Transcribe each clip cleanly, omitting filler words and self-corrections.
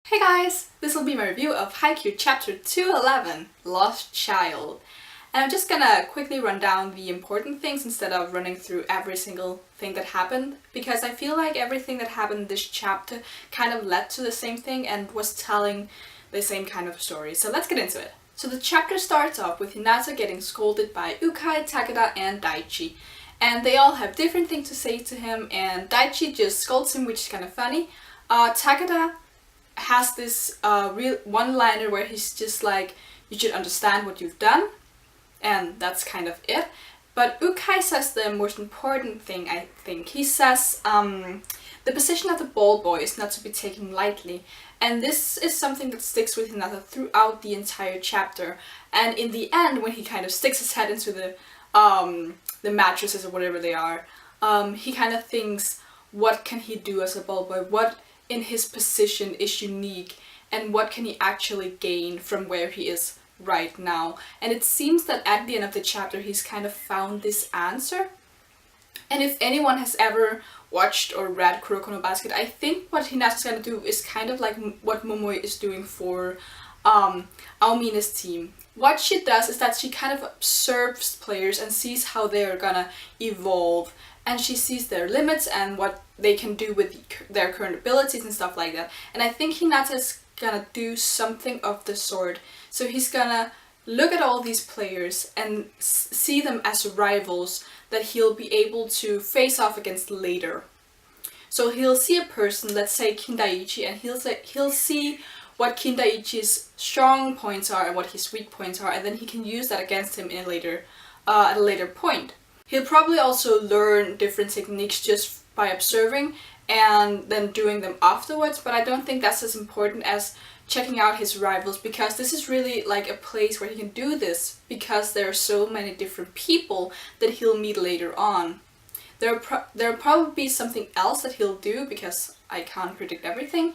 Hey guys! This will be my review of Haikyuu chapter 211, Lost Child. And I'm just gonna quickly run down the important things instead of running through every single thing that happened, because I feel like everything that happened in this chapter kind of led to the same thing and was telling the same kind of story. So let's get into it. So the chapter starts off with Hinata getting scolded by Ukai, Takeda, and Daichi. And they all have different things to say to him, and Daichi just scolds him, which is kind of funny. Takeda has this real one-liner where he's just like, you should understand what you've done, and that's kind of it. But Ukai says the most important thing, I think. He says the position of the ball boy is not to be taken lightly, and this is something that sticks with Hinata throughout the entire chapter. And in the end, when he kind of sticks his head into the mattresses or whatever they are, he kind of thinks, what can he do as a ball boy? What in his position is unique, and what can he actually gain from where he is right now? And it seems that at the end of the chapter he's kind of found this answer. And if anyone has ever watched or read Kuroko no Basket, I think what Hinata's gonna do is kind of like what Momoi is doing for Aomina's team. What she does is that she kind of observes players and sees how they're gonna evolve, and she sees their limits and what they can do with their current abilities and stuff like that. And I think Hinata is gonna do something of the sort. So he's gonna look at all these players and see them as rivals that he'll be able to face off against later. So he'll see a person, let's say Kindaichi, and he'll see what Kindaichi's strong points are and what his weak points are, and then he can use that against him in at a later point. He'll probably also learn different techniques just by observing and then doing them afterwards, but I don't think that's as important as checking out his rivals, because this is really like a place where he can do this, because there are so many different people that he'll meet later on. There'll probably be something else that he'll do, because I can't predict everything,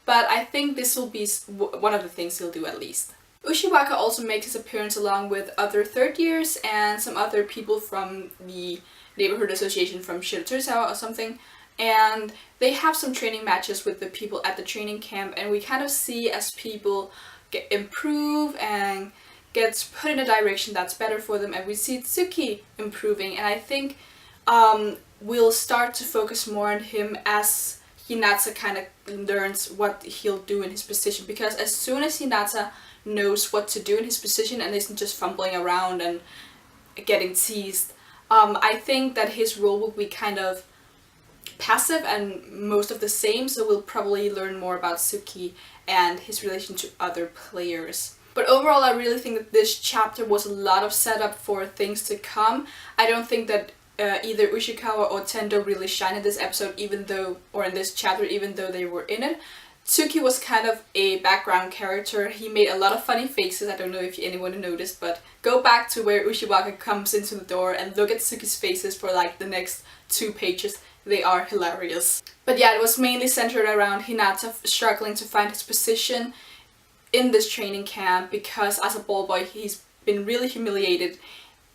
but I think this will be one of the things he'll do at least. Ushiwaka also makes his appearance along with other third years and some other people from the neighborhood association from Shiratorizawa or something, and they have some training matches with the people at the training camp, and we kind of see as people improve and gets put in a direction that's better for them, and we see Tsuki improving, and I think we'll start to focus more on him as Hinata kind of learns what he'll do in his position, because as soon as Hinata knows what to do in his position and isn't just fumbling around and getting teased, I think that his role will be kind of passive and most of the same, so we'll probably learn more about Tsuki and his relation to other players. But overall, I really think that this chapter was a lot of setup for things to come. I don't think that either Ushikawa or Tendo really shine in this episode, even though they were in it. Tsuki was kind of a background character. He made a lot of funny faces. I don't know if anyone noticed, but go back to where Ushiwaka comes into the door and look at Tsuki's faces for like the next 2 pages. They are hilarious. But yeah, it was mainly centered around Hinata struggling to find his position in this training camp, because as a ball boy he's been really humiliated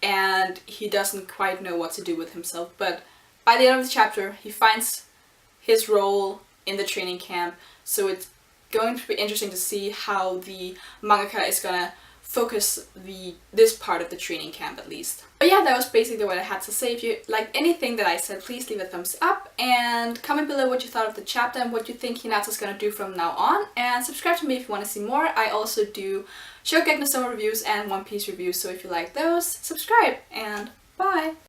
and he doesn't quite know what to do with himself. But by the end of the chapter he finds his role in the training camp, so it's going to be interesting to see how the mangaka is gonna focus this part of the training camp at least. But yeah, that was basically what I had to say. If you liked anything that I said, please leave a thumbs up and comment below what you thought of the chapter and what you think Hinata's gonna do from now on, and subscribe to me if you want to see more. I also do Shokugeki no Soma reviews and One Piece reviews, so if you like those, subscribe, and bye!